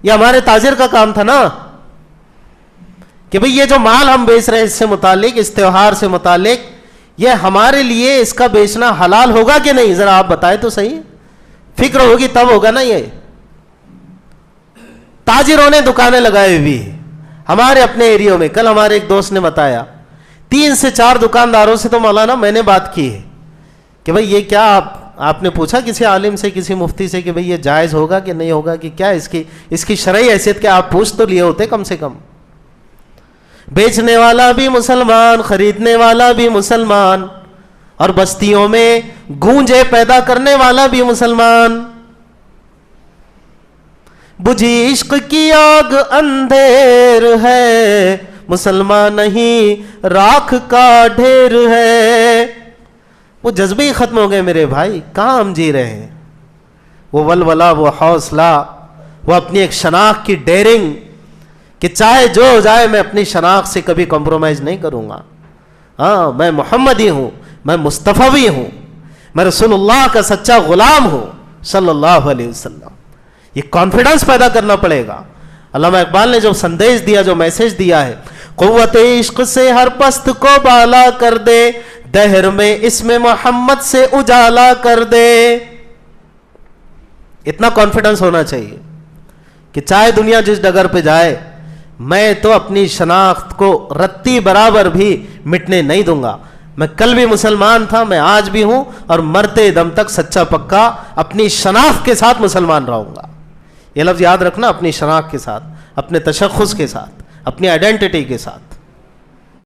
یہ ہمارے تاجر کا کام تھا نا کہ بھئی یہ جو مال ہم بیچ رہے ہیں اس سے متعلق، اس تہوار سے متعلق، یہ ہمارے لیے اس کا بیچنا حلال ہوگا کہ نہیں؟ ذرا آپ بتائیں تو صحیح. فکر ہوگی تب ہوگا نا. یہ تاجروں نے دکانیں لگائی ہوئی ہمارے اپنے ایریوں میں. کل ہمارے ایک دوست نے بتایا 3 سے 4 دکانداروں سے تو مولانا میں نے بات کی ہے کہ بھئی یہ کیا آپ نے پوچھا کسی عالم سے، کسی مفتی سے کہ بھئی یہ جائز ہوگا کہ نہیں ہوگا، کہ کیا اس کی شرعی حیثیت کیا؟ آپ پوچھ تو لیے ہوتے کم سے کم. بیچنے والا بھی مسلمان، خریدنے والا بھی مسلمان، اور بستیوں میں گونجے پیدا کرنے والا بھی مسلمان. بجھی عشق کی آگ اندھیر ہے، مسلمان نہیں راکھ کا ڈھیر ہے. وہ جذبے ہی ختم ہو گئے میرے بھائی. کہاں ہم جی رہے ہیں؟ وہ ولولہ، وہ حوصلہ، وہ اپنی ایک شناخت کی ڈیرنگ کہ چاہے جو ہو جائے میں اپنی شناخت سے کبھی کمپرومائز نہیں کروں گا. ہاں میں محمدی ہوں، میں مصطفی ہوں، میں رسول اللہ کا سچا غلام ہوں صلی اللہ علیہ وسلم. یہ کانفیڈنس پیدا کرنا پڑے گا. علامہ اقبال نے جو سندیش دیا، جو میسج دیا ہے، قوت عشق سے ہر پست کو بالا کر دے، دہر میں اسم محمد سے اجالا کر دے. اتنا کانفیڈنس ہونا چاہیے کہ چاہے دنیا جس ڈگر پہ جائے میں تو اپنی شناخت کو رتی برابر بھی مٹنے نہیں دوں گا. میں کل بھی مسلمان تھا، میں آج بھی ہوں، اور مرتے دم تک سچا پکا اپنی شناخت کے ساتھ مسلمان رہوں گا. یہ لفظ یاد رکھنا، اپنی شناخت کے ساتھ، اپنے تشخص کے ساتھ، اپنی آئیڈینٹی کے ساتھ.